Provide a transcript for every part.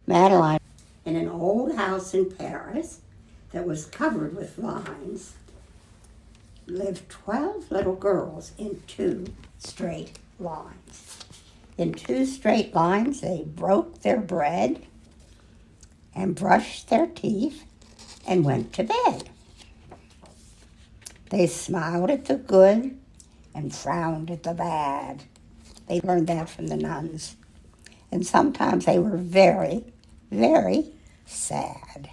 Madeline, in an old house in Paris that was covered with vines, lived 12 little girls in 2 straight lines. In 2 straight lines, they broke their bread and brushed their teeth and went to bed. They smiled at the good and frowned at the bad. They learned that from the nuns. And sometimes they were very, very sad.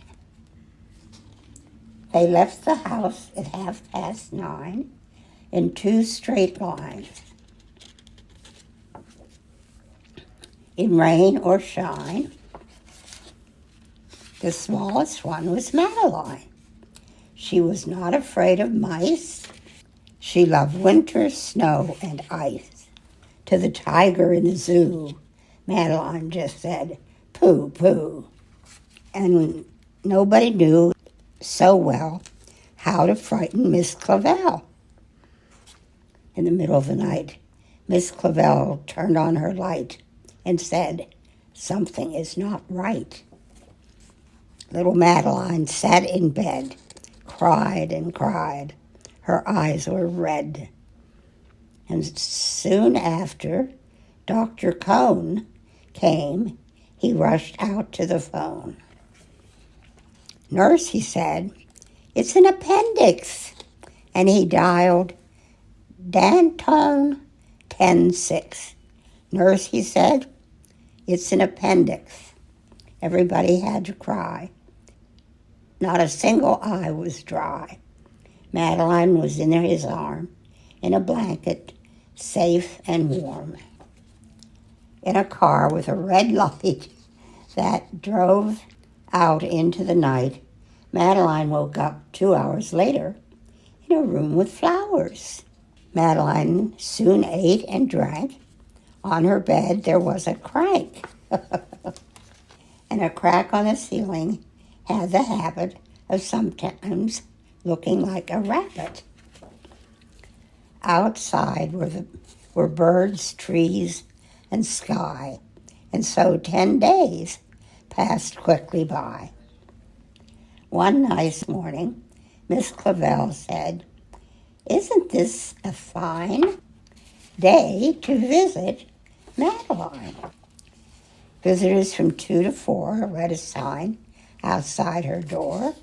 They left the house at 9:30 in 2 straight lines. In rain or shine, the smallest one was Madeline. She was not afraid of mice. She loved winter, snow, and ice. To the tiger in the zoo, Madeline just said, "Pooh, pooh." And nobody knew so well how to frighten Miss Clavel. In the middle of the night, Miss Clavel turned on her light and said, "Something is not right." Little Madeline sat in bed, cried and cried. Her eyes were red. And soon after Dr. Cone came, he rushed out to the phone. "Nurse," he said, "it's an appendix." And he dialed Danton 10-6. "Nurse," he said, "it's an appendix." Everybody had to cry. Not a single eye was dry. Madeline was in his arm, in a blanket, safe and warm. In a car with a red light that drove out into the night, Madeline woke up 2 hours later in a room with flowers. Madeline soon ate and drank. On her bed there was a crank. And a crack on the ceiling had the habit of sometimes looking like a rabbit. Outside were birds, trees, and sky, and so 10 days passed quickly by. One nice morning, Miss Clavel said, "Isn't this a fine day to visit Madeline?" Visitors from 2 to 4 read a sign outside her door.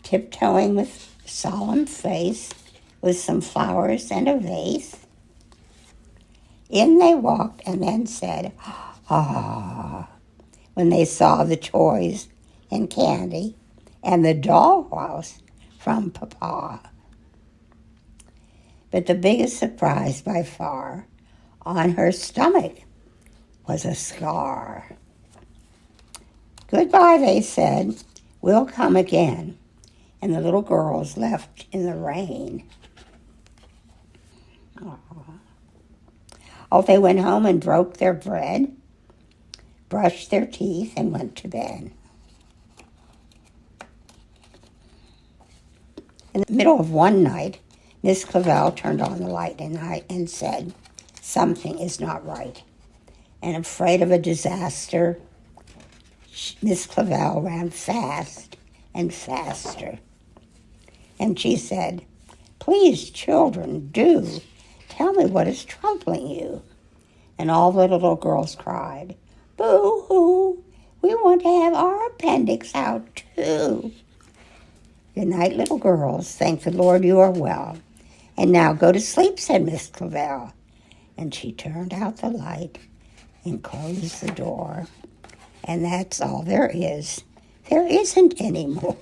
Tiptoeing with solemn face, with some flowers and a vase, in they walked and then said, "Ah," when they saw the toys and candy and the dollhouse from Papa. But the biggest surprise by far, on her stomach was a scar. "Goodbye," they said, "we'll come again." And the little girls left in the rain. Oh, they went home and broke their bread, brushed their teeth, and went to bed. In the middle of one night, Miss Clavel turned on the light and said, "Something is not right." And afraid of a disaster, Miss Clavel ran fast and faster. And she said, "Please, children, do tell me what is troubling you." And all the little girls cried, "Boo-hoo, we want to have our appendix out too." "Good night, little girls. Thank the Lord you are well. And now go to sleep," said Miss Clavel. And she turned out the light and closed the door. And that's all there is. There isn't any more.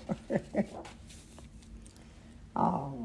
Oh.